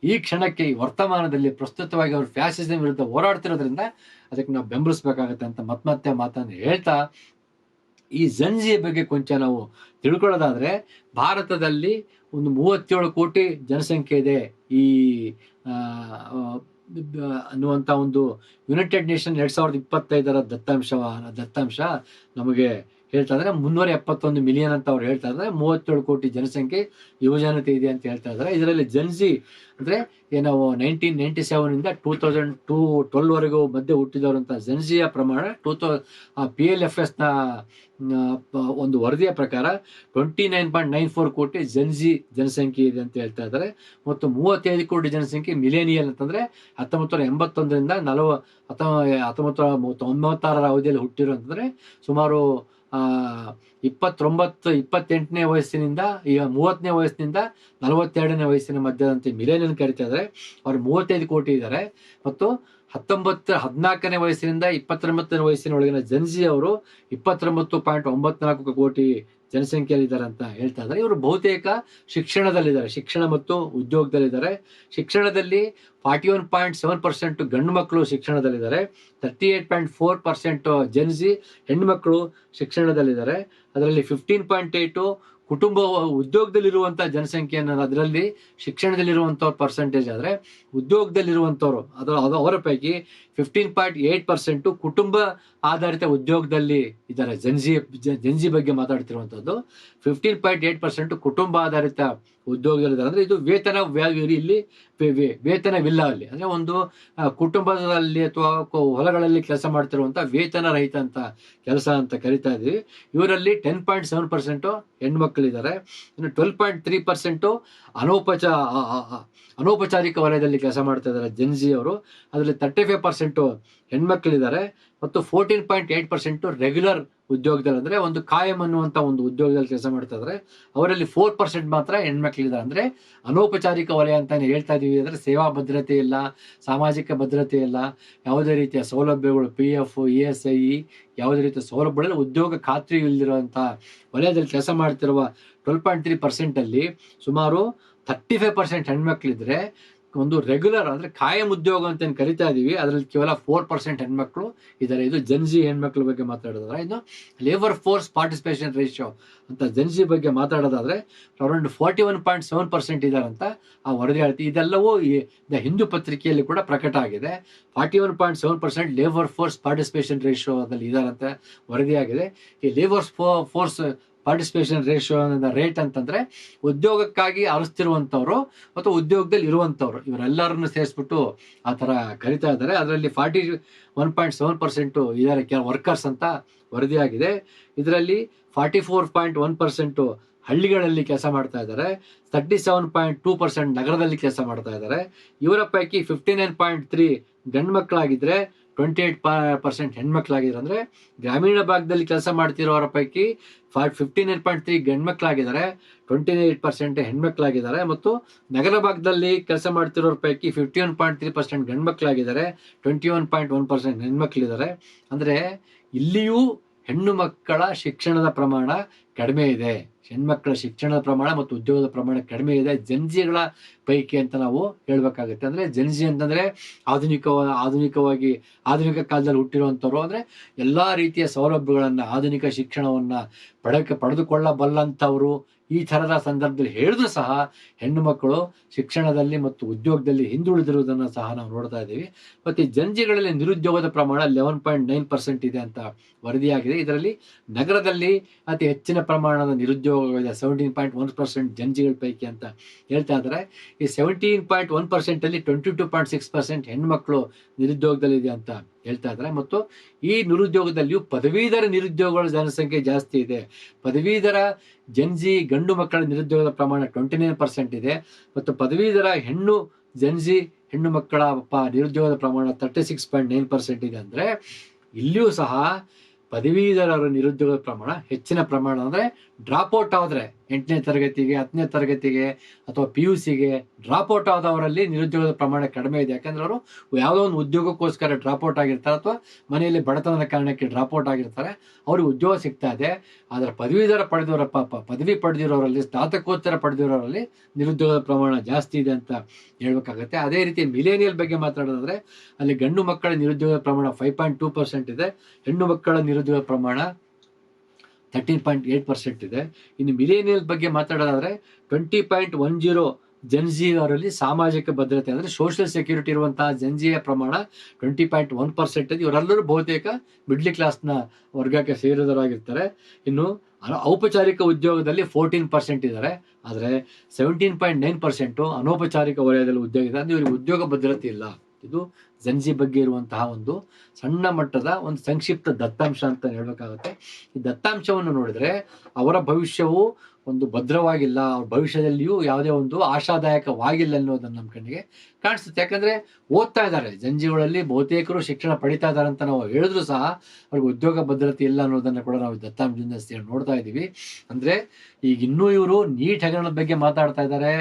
ಈ ಕ್ಷಣಕ್ಕೆ, ಈ ವರ್ತಮಾನದಲ್ಲಿ ಪ್ರಸ್ತುತವಾಗಿ ಅವರು ಫ್ಯಾಸಿಸಮ್ ವಿರುದ್ಧ ಹೋರಾಡ್ತಿರೋದ್ರಿಂದ ಅದಕ್ಕೆ ನಾವು ಬೆಂಬಲಿಸಬೇಕಾಗತ್ತೆ ಅಂತ ಮತ್ತೆ ಮಾತನ್ನು ಹೇಳ್ತಾ, ಈ ಜನ್ಜಿಯ ಬಗ್ಗೆ ಕೊಂಚ ನಾವು ತಿಳ್ಕೊಳ್ಳೋದಾದ್ರೆ, ಭಾರತದಲ್ಲಿ ಒಂದು 37 ಕೋಟಿ ಜನಸಂಖ್ಯೆ ಇದೆ. ಈ ಅನ್ನುವಂಥ ಒಂದು ಯುನೈಟೆಡ್ ನೇಷನ್ 2025 ದತ್ತಾಂಶ ನಮಗೆ ಹೇಳ್ತಾ ಇದ್ದಾರೆ. 371 ಮಿಲಿಯನ್ ಅಂತ ಅವ್ರು ಹೇಳ್ತಾ ಇದ್ದಾರೆ. 37 ಕೋಟಿ ಜನಸಂಖ್ಯೆ ಯುವಜನತೆ ಇದೆ ಅಂತ ಹೇಳ್ತಾ ಇದ್ದಾರೆ. ಇದರಲ್ಲಿ ಜನ್ಜಿ ಅಂದರೆ ನಾವು 1997 2012ವರೆಗೂ ಮಧ್ಯೆ ಹುಟ್ಟಿದವರಂಥ ಜನ್ಜಿಯ ಪ್ರಮಾಣ PLFS ಒಂದು ವರದಿಯ ಪ್ರಕಾರ 29.94 ಕೋಟಿ ಜನಸಂಖ್ಯೆ ಇದೆ ಅಂತ ಹೇಳ್ತಾ ಇದ್ದಾರೆ. ಮತ್ತು 35 ಕೋಟಿ ಜನಸಂಖ್ಯೆ ಮಿಲೇನಿಯಲ್ ಅಂತಂದ್ರೆ 1981ರಿಂದ 1996 ಅವಧಿಯಲ್ಲಿ ಹುಟ್ಟಿರೋಂತಂದ್ರೆ ಸುಮಾರು 28ನೇ ವಯಸ್ಸಿನಿಂದ ಈಗ 30ನೇ ವಯಸ್ಸಿನಿಂದ 42ನೇ ವಯಸ್ಸಿನ ಮಧ್ಯದಂತೆ ಮಿಲೇನಿಯಲ್ ಕರಿತಾ ಇದ್ದಾರೆ. ಅವರು 35 ಕೋಟಿ ಇದ್ದಾರೆ. ಮತ್ತು 14ನೇ ವಯಸ್ಸಿನಿಂದ 29ನೇ ವಯಸ್ಸಿನ ಒಳಗಿನ ಜನ್ಜಿ ಅವರು 29.94 ಕೋಟಿ ಜನಸಂಖ್ಯೆಯಲ್ಲಿದ್ದಾರೆ ಅಂತ ಹೇಳ್ತಾ ಇದ್ದಾರೆ. ಇವರು ಬಹುತೇಕ ಶಿಕ್ಷಣದಲ್ಲಿದ್ದಾರೆ, ಶಿಕ್ಷಣ ಮತ್ತು ಉದ್ಯೋಗದಲ್ಲಿದ್ದಾರೆ. ಶಿಕ್ಷಣದಲ್ಲಿ 41.7% ಗಂಡು ಮಕ್ಕಳು ಶಿಕ್ಷಣದಲ್ಲಿದ್ದಾರೆ. 38.4% ಜನ್ಜಿ ಹೆಣ್ಮಕ್ಳು ಶಿಕ್ಷಣದಲ್ಲಿದ್ದಾರೆ. ಅದರಲ್ಲಿ 15.8 ಕುಟುಂಬ ಉದ್ಯೋಗದಲ್ಲಿರುವಂಥ ಜನಸಂಖ್ಯೆಯನ್ನು, ಅದರಲ್ಲಿ ಶಿಕ್ಷಣದಲ್ಲಿರುವಂಥವ್ರ ಪರ್ಸೆಂಟೇಜ್ ಆದರೆ ಉದ್ಯೋಗದಲ್ಲಿರುವಂಥವ್ರು ಅವರ ಪೈಕಿ 15.8% ಕುಟುಂಬ ಆಧಾರಿತ ಉದ್ಯೋಗದಲ್ಲಿ ಇದ್ದಾರೆ. ಜನ್ಜಿ ಬಗ್ಗೆ ಮಾತಾಡ್ತಿರುವಂಥದ್ದು 15.8% ಕುಟುಂಬ ಆಧಾರಿತ ಉದ್ಯೋಗದಲ್ಲಿದ್ದಾರೆ. ಅಂದರೆ ಇದು ಇಲ್ಲಿ ವೇತನವಿಲ್ಲ ಅಲ್ಲಿ. ಅಂದರೆ ಒಂದು ಕುಟುಂಬದಲ್ಲಿ ಅಥವಾ ಹೊಲಗಳಲ್ಲಿ ಕೆಲಸ ಮಾಡ್ತಿರುವಂಥ ವೇತನ ರಹಿತ ಅಂತ ಕೆಲಸ ಅಂತ ಕರಿತಾ ಇದ್ದೀವಿ. ಇವರಲ್ಲಿ 10.7% ಹೆಣ್ಮಕ್ಳಿದ್ದಾರೆ. ಇನ್ನು 12.3% ಅನೌಪಚಾರಿಕ ವಲಯದಲ್ಲಿ ಕೆಲಸ ಮಾಡ್ತಾ ಇದ್ದಾರೆ ಜನ್ಜಿ ಅವರು. ಅದರಲ್ಲಿ 35% ಹೆಣ್ಮಕ್ಳಿದ್ದಾರೆ. ಮತ್ತು 14.8% ರೆಗ್ಯುಲರ್ ಉದ್ಯೋಗದಲ್ಲಿ, ಅಂದರೆ ಒಂದು ಕಾಯಂ ಅನ್ನುವಂಥ ಒಂದು ಉದ್ಯೋಗದಲ್ಲಿ ಕೆಲಸ ಮಾಡ್ತಾ ಇದ್ದಾರೆ. ಅವರಲ್ಲಿ 4% ಮಾತ್ರ ಹೆಣ್ಮಕ್ಳಿದ್ದಾರೆ. ಅಂದರೆ ಅನೌಪಚಾರಿಕ ವಲಯ ಅಂತಾನೆ ಹೇಳ್ತಾ ಇದೀವಿ. ಅಂದರೆ ಸೇವಾ ಭದ್ರತೆ ಇಲ್ಲ, ಸಾಮಾಜಿಕ ಭದ್ರತೆ ಇಲ್ಲ, ಯಾವುದೇ ರೀತಿಯ ಸೌಲಭ್ಯಗಳು PF ESI ಯಾವುದೇ ರೀತಿಯ ಸೌಲಭ್ಯಗಳಲ್ಲಿ ಉದ್ಯೋಗ ಖಾತ್ರಿ ಇಲ್ಲದಿರುವಂಥ ವಲಯದಲ್ಲಿ ಕೆಲಸ ಮಾಡ್ತಿರುವ 12.3% ಅಲ್ಲಿ ಸುಮಾರು 35% ಹೆಣ್ಮಕ್ಳಿದ್ರೆ, ಒಂದು ರೆಗ್ಯುಲರ್ ಅಂದರೆ ಕಾಯಂ ಉದ್ಯೋಗ ಅಂತ ಏನು ಕರಿತಾ ಇದೀವಿ ಅದರಲ್ಲಿ ಕೇವಲ 4% ಹೆಣ್ಮಕ್ಳು ಇದ್ದಾರೆ. ಇದು ಜನ್ಜಿ ಹೆಣ್ಮಕ್ಳ ಬಗ್ಗೆ ಮಾತಾಡೋದಾದ್ರೆ, ಇನ್ನು ಲೇಬರ್ ಫೋರ್ಸ್ ಪಾರ್ಟಿಸಿಪೇಷನ್ ರೇಷಿಯೋ ಅಂತ ಜನ್ಜಿ ಬಗ್ಗೆ ಮಾತಾಡೋದಾದ್ರೆ ಅರೌಂಡ್ 41.7% ಇದ್ದಾರೆ ಅಂತ ಆ ವರದಿ ಹೇಳ್ತೀವಿ. ಇದೆಲ್ಲವೂ ದ ಹಿಂದೂ ಪತ್ರಿಕೆಯಲ್ಲಿ ಕೂಡ ಪ್ರಕಟ ಆಗಿದೆ. 41.7% ಲೇಬರ್ ಫೋರ್ಸ್ ಪಾರ್ಟಿಸಿಪೇಷನ್ ರೇಷಿಯೋದಲ್ಲಿ ಇದ್ದಾರೆ ಅಂತ ವರದಿಯಾಗಿದೆ. ಈ labour force participation ratio rate ಅಂತಂದ್ರೆ ಉದ್ಯೋಗಕ್ಕಾಗಿ ಅರಸ್ತಿರುವಂಥವ್ರು ಅಥವಾ ಉದ್ಯೋಗದಲ್ಲಿ ಇರುವಂಥವ್ರು ಇವರೆಲ್ಲರನ್ನು ಸೇರಿಸ್ಬಿಟ್ಟು ಆ ಥರ ಕರಿತಾ ಇದ್ದಾರೆ. ಅದರಲ್ಲಿ 41.7% ಇದ್ದಾರೆ ವರ್ಕರ್ಸ್ ಅಂತ ವರದಿಯಾಗಿದೆ. ಇದರಲ್ಲಿ 44.1% ಹಳ್ಳಿಗಳಲ್ಲಿ ಕೆಲಸ ಮಾಡ್ತಾ ಇದ್ದಾರೆ, 37.2% ನಗರದಲ್ಲಿ ಕೆಲಸ ಮಾಡ್ತಾ ಇದ್ದಾರೆ. ಇವರ ಪೈಕಿ 59.3 ಗಂಡು ಮಕ್ಕಳಾಗಿದ್ರೆ 28% ಹೆಣ್ಮಕ್ಳಾಗಿದ್ದಾರೆ. ಅಂದ್ರೆ ಗ್ರಾಮೀಣ ಭಾಗದಲ್ಲಿ ಕೆಲಸ ಮಾಡ್ತಿರೋರ ಪೈಕಿ 59.3 ಗಂಡು ಮಕ್ಕಳಾಗಿದ್ದಾರೆ, 28% ಹೆಣ್ಮಕ್ಳಾಗಿದ್ದಾರೆ. ಮತ್ತು ನಗರ ಭಾಗದಲ್ಲಿ ಕೆಲಸ ಮಾಡ್ತಿರೋರ ಪೈಕಿ 51.3% ಗಂಡು ಮಕ್ಕಳಾಗಿದ್ದಾರೆ, 21.1% ಹೆಣ್ಮಕ್ಳಿದ್ದಾರೆ. ಅಂದ್ರೆ ಇಲ್ಲಿಯೂ ಹೆಣ್ಣು ಮಕ್ಕಳ ಶಿಕ್ಷಣದ ಪ್ರಮಾಣ ಕಡಿಮೆ ಇದೆ. ಹೆಣ್ಮಕ್ಳ ಶಿಕ್ಷಣದ ಪ್ರಮಾಣ ಮತ್ತು ಉದ್ಯೋಗದ ಪ್ರಮಾಣ ಕಡಿಮೆ ಇದೆ ಜನ್ಜಿಗಳ ಪೈಕಿ ಅಂತ ನಾವು ಹೇಳ್ಬೇಕಾಗುತ್ತೆ. ಅಂದ್ರೆ ಜನ್ಜಿ ಅಂತಂದ್ರೆ ಆಧುನಿಕ ಕಾಲದಲ್ಲಿ ಹುಟ್ಟಿರುವಂಥವ್ರು. ಅಂದ್ರೆ ಎಲ್ಲಾ ರೀತಿಯ ಸೌಲಭ್ಯಗಳನ್ನ, ಆಧುನಿಕ ಶಿಕ್ಷಣವನ್ನ ಪಡೆದುಕೊಳ್ಳಬಲ್ಲಂಥವ್ರು. ಈ ಥರದ ಸಂದರ್ಭದಲ್ಲಿ ಹೇಳಿದ್ರು ಸಹ ಹೆಣ್ಣು ಮಕ್ಕಳು ಶಿಕ್ಷಣದಲ್ಲಿ ಮತ್ತು ಉದ್ಯೋಗದಲ್ಲಿ ಹಿಂದುಳಿದಿರುವುದನ್ನು ಸಹ ನಾವು ನೋಡ್ತಾ ಇದ್ದೀವಿ. ಮತ್ತು ಈ ಜನ್ಜಿಗಳಲ್ಲಿ ನಿರುದ್ಯೋಗದ ಪ್ರಮಾಣ 11.9% ಇದೆ ಅಂತ ವರದಿಯಾಗಿದೆ. ಇದರಲ್ಲಿ ನಗರದಲ್ಲಿ ಅತಿ ಹೆಚ್ಚಿನ ಪ್ರಮಾಣದ ನಿರುದ್ಯೋಗವಿದೆ, 17.1% ಜನ್ಜಿಗಳ ಪೈಕಿ ಅಂತ ಹೇಳ್ತಾ ಇದ್ದಾರೆ. ಈ 17.1% ಅಲ್ಲಿ 22.6% ಹೆಣ್ಮಕ್ಳು ನಿರುದ್ಯೋಗದಲ್ಲಿದೆ ಅಂತ ಹೇಳ್ತಾ ಇದ್ದಾರೆ. ಮತ್ತು ಈ ನಿರುದ್ಯೋಗದಲ್ಲಿಯೂ ಪದವೀಧರ ನಿರುದ್ಯೋಗಗಳ ಜನಸಂಖ್ಯೆ ಜಾಸ್ತಿ ಇದೆ. ಪದವೀಧರ ಜನ್ಜಿ ಗಂಡು ಮಕ್ಕಳ ನಿರುದ್ಯೋಗದ ಪ್ರಮಾಣ 29% ಇದೆ. ಮತ್ತು ಪದವೀಧರ ಹೆಣ್ಣು ಮಕ್ಕಳ ನಿರುದ್ಯೋಗದ ಪ್ರಮಾಣ 36.9% ಇದೆ. ಅಂದ್ರೆ ಇಲ್ಲಿಯೂ ಸಹ ಪದವೀಧರರ ನಿರುದ್ಯೋಗದ ಪ್ರಮಾಣ ಹೆಚ್ಚಿನ ಪ್ರಮಾಣ. ಅಂದ್ರೆ ಡ್ರಾಪ್ಔಟ್ ಆದ್ರೆ 8ನೇ ತರಗತಿಗೆ 10ನೇ ತರಗತಿಗೆ ಅಥವಾ PUCಗೆ ಡ್ರಾಪ್ಔಟ್ ಆದವರಲ್ಲಿ ನಿರುದ್ಯೋಗದ ಪ್ರಮಾಣ ಕಡಿಮೆ ಇದೆ. ಯಾಕಂದ್ರೆ ಅವರು ಯಾವುದೋ ಒಂದು ಉದ್ಯೋಗಕ್ಕೋಸ್ಕರ ಡ್ರಾಪ್ಔಟ್ ಆಗಿರ್ತಾರೆ ಅಥವಾ ಮನೆಯಲ್ಲಿ ಬಡತನದ ಕಾರಣಕ್ಕೆ ಡ್ರಾಪ್ಔಟ್ ಆಗಿರ್ತಾರೆ, ಅವ್ರಿಗೆ ಉದ್ಯೋಗ ಸಿಗ್ತಾ ಇದೆ. ಆದರೆ ಪದವಿ ಪಡೆದಿರೋರಲ್ಲಿ, ಸ್ನಾತಕೋತ್ತರ ಪಡೆದಿರೋರಲ್ಲಿ ನಿರುದ್ಯೋಗದ ಪ್ರಮಾಣ ಜಾಸ್ತಿ ಇದೆ ಅಂತ ಹೇಳ್ಬೇಕಾಗತ್ತೆ. ಅದೇ ರೀತಿ ಮಿಲೇನಿಯಲ್ ಬಗ್ಗೆ ಮಾತಾಡೋದಾದ್ರೆ ಅಲ್ಲಿ ಗಂಡು ಮಕ್ಕಳ ನಿರುದ್ಯೋಗದ ಪ್ರಮಾಣ 5.2% ಇದೆ, ಹೆಣ್ಣು ಮಕ್ಕಳ ನಿರುದ್ಯೋಗ ಪ್ರಮಾಣ 13.8% ಇದೆ. ಇನ್ನು ಮಿಲೇನಿಯಲ್ ಬಗ್ಗೆ ಮಾತಾಡೋದಾದ್ರೆ 20.10 ಜನ್ಜಿ ಅವರಲ್ಲಿ ಸಾಮಾಜಿಕ ಭದ್ರತೆ ಅಂದ್ರೆ ಸೋಷಿಯಲ್ ಸೆಕ್ಯೂರಿಟಿ ಇರುವಂತಹ ಜನ್ಜಿಯ ಪ್ರಮಾಣ 20.1% ಇದೆ. ಇವರೆಲ್ಲರೂ ಬಹುತೇಕ ಮಿಡ್ಲ್ ಕ್ಲಾಸ್ನ ವರ್ಗಕ್ಕೆ ಸೇರಿದವರಾಗಿರ್ತಾರೆ. ಇನ್ನು ಔಪಚಾರಿಕ ಉದ್ಯೋಗದಲ್ಲಿ 14% ಇದ್ದಾರೆ. ಆದರೆ 17.9% ಅನೌಪಚಾರಿಕ ವಲಯದಲ್ಲಿ ಉದ್ಯೋಗ ಇದೆ. ಅಂದ್ರೆ ಇವರಿಗೆ ಉದ್ಯೋಗ ಭದ್ರತೆ ಇಲ್ಲ. ಇದು ಜನ್ಜಿ ಬಗ್ಗೆ ಇರುವಂತಹ ಒಂದು ಸಣ್ಣ ಮಟ್ಟದ ಒಂದು ಸಂಕ್ಷಿಪ್ತ ದತ್ತಾಂಶ ಅಂತ ಹೇಳ್ಬೇಕಾಗುತ್ತೆ. ಈ ದತ್ತಾಂಶವನ್ನು ನೋಡಿದ್ರೆ ಅವರ ಭವಿಷ್ಯವು ಒಂದು ಭದ್ರವಾಗಿಲ್ಲ, ಅವ್ರ ಭವಿಷ್ಯದಲ್ಲಿಯೂ ಯಾವುದೇ ಒಂದು ಆಶಾದಾಯಕವಾಗಿಲ್ಲ ಅನ್ನೋದನ್ನು ನಮ್ಮ ಕಣ್ಣಿಗೆ ಕಾಣಿಸುತ್ತೆ. ಯಾಕಂದ್ರೆ ಓದ್ತಾ ಇದ್ದಾರೆ, ಜನ್ಜಿಗಳಲ್ಲಿ ಬಹುತೇಕರು ಶಿಕ್ಷಣ ಪಡಿತಾ ಇದ್ದಾರೆ ಅಂತ ನಾವು ಹೇಳಿದ್ರು ಸಹ ಅವ್ರಿಗೆ ಉದ್ಯೋಗ ಭದ್ರತೆ ಇಲ್ಲ ಅನ್ನೋದನ್ನ ಕೂಡ ನಾವು ದತ್ತಾಂಶದಿಂದ ನೋಡ್ತಾ ಇದ್ದೀವಿ. ಅಂದ್ರೆ ಈಗ ಇನ್ನೂ ಇವರು ನೀಟ್ ಹಗರಣದ ಬಗ್ಗೆ ಮಾತಾಡ್ತಾ ಇದ್ದಾರೆ.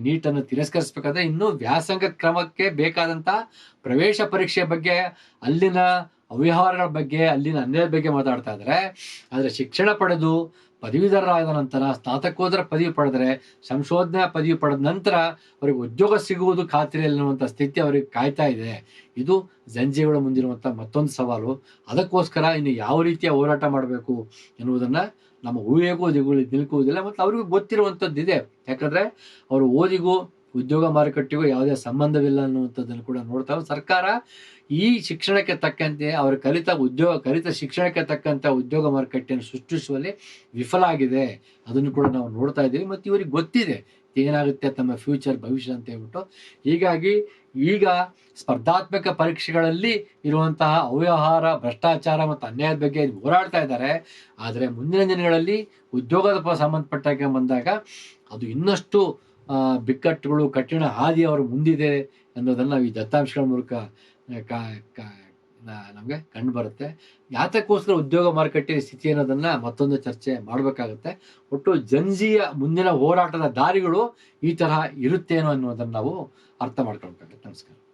ನೀಟನ್ನು ತಿರಸ್ಕರಿಸಬೇಕಾದ್ರೆ ಇನ್ನೂ ವ್ಯಾಸಂಗ ಕ್ರಮಕ್ಕೆ ಬೇಕಾದಂತ ಪ್ರವೇಶ ಪರೀಕ್ಷೆ ಬಗ್ಗೆ, ಅಲ್ಲಿನ ಅವ್ಯವಹಾರಗಳ ಬಗ್ಗೆ, ಅಲ್ಲಿನ ಅನ್ಯಾಯದ ಬಗ್ಗೆ ಮಾತಾಡ್ತಾ ಇದ್ದಾರೆ. ಆದ್ರೆ ಶಿಕ್ಷಣ ಪಡೆದು ಪದವೀಧರರಾದ ನಂತರ ಸ್ನಾತಕೋತ್ತರ ಪದವಿ ಪಡೆದರೆ, ಸಂಶೋಧನಾ ಪದವಿ ಪಡೆದ ನಂತರ ಅವರಿಗೆ ಉದ್ಯೋಗ ಸಿಗುವುದು ಖಾತ್ರಿ ಅನ್ನುವಂಥ ಸ್ಥಿತಿ ಅವರಿಗೆ ಕಾಯ್ತಾ ಇದೆ. ಇದು ಜನ್ಜಿಗಳ ಮುಂದಿರುವಂಥ ಮತ್ತೊಂದು ಸವಾಲು. ಅದಕ್ಕೋಸ್ಕರ ಇನ್ನು ಯಾವ ರೀತಿಯ ಹೋರಾಟ ಮಾಡಬೇಕು ಎನ್ನುವುದನ್ನ ನಮ್ಮ ಊಹೆಗೂ ನಿಲ್ಕುವುದಿಲ್ಲ. ಮತ್ತು ಅವ್ರಿಗೂ ಗೊತ್ತಿರುವಂಥದ್ದಿದೆ. ಯಾಕಂದ್ರೆ ಅವರು ಓದಿಗೂ ಉದ್ಯೋಗ ಮಾರುಕಟ್ಟೆಗೂ ಯಾವುದೇ ಸಂಬಂಧವಿಲ್ಲ ಅನ್ನುವಂಥದ್ದನ್ನು ಕೂಡ ನೋಡ್ತಾವೆ. ಸರ್ಕಾರ ಈ ಶಿಕ್ಷಣಕ್ಕೆ ತಕ್ಕಂತೆ ಅವರು ಕಲಿತ ಶಿಕ್ಷಣಕ್ಕೆ ತಕ್ಕಂತ ಉದ್ಯೋಗ ಮಾರುಕಟ್ಟೆಯನ್ನು ಸೃಷ್ಟಿಸುವಲ್ಲಿ ವಿಫಲ ಆಗಿದೆ. ಅದನ್ನು ಕೂಡ ನಾವು ನೋಡ್ತಾ ಇದ್ದೀವಿ. ಮತ್ತು ಇವರಿಗೆ ಗೊತ್ತಿದೆ ಏನಾಗುತ್ತೆ ತಮ್ಮ ಭವಿಷ್ಯ ಅಂತ ಹೇಳ್ಬಿಟ್ಟು. ಹೀಗಾಗಿ ಈಗ ಸ್ಪರ್ಧಾತ್ಮಕ ಪರೀಕ್ಷೆಗಳಲ್ಲಿ ಇರುವಂತಹ ಅವ್ಯವಹಾರ, ಭ್ರಷ್ಟಾಚಾರ ಮತ್ತು ಅನ್ಯಾಯದ ಬಗ್ಗೆ ಹೋರಾಡ್ತಾ ಇದ್ದಾರೆ. ಆದರೆ ಮುಂದಿನ ದಿನಗಳಲ್ಲಿ ಉದ್ಯೋಗದ ಸಂಬಂಧಪಟ್ಟಾಗ ಬಂದಾಗ ಅದು ಇನ್ನಷ್ಟು ಬಿಕ್ಕಟ್ಟುಗಳು, ಕಠಿಣ ಹಾದಿ ಅವರ ಮುಂದಿದೆ ಅನ್ನೋದನ್ನ ನಾವು ಈ ದತ್ತಾಂಶಗಳ ಮೂಲಕ ನಮಗೆ ಕಂಡು ಬರುತ್ತೆ. ಯಾತಕ್ಕೋಸ್ಕರ ಉದ್ಯೋಗ ಮಾರುಕಟ್ಟೆ ಸ್ಥಿತಿ ಅನ್ನೋದನ್ನ ಮತ್ತೊಂದು ಚರ್ಚೆ ಮಾಡಬೇಕಾಗುತ್ತೆ. ಒಟ್ಟು ಜನ್ಜಿಯ ಮುಂದಿನ ಹೋರಾಟದ ದಾರಿಗಳು ಈ ತರಹ ಇರುತ್ತೇನೋ ಅನ್ನೋದನ್ನ ನಾವು ಅರ್ಥ ಮಾಡ್ಕೊಳ್ಬೇಕಾಗುತ್ತೆ. ನಮಸ್ಕಾರ.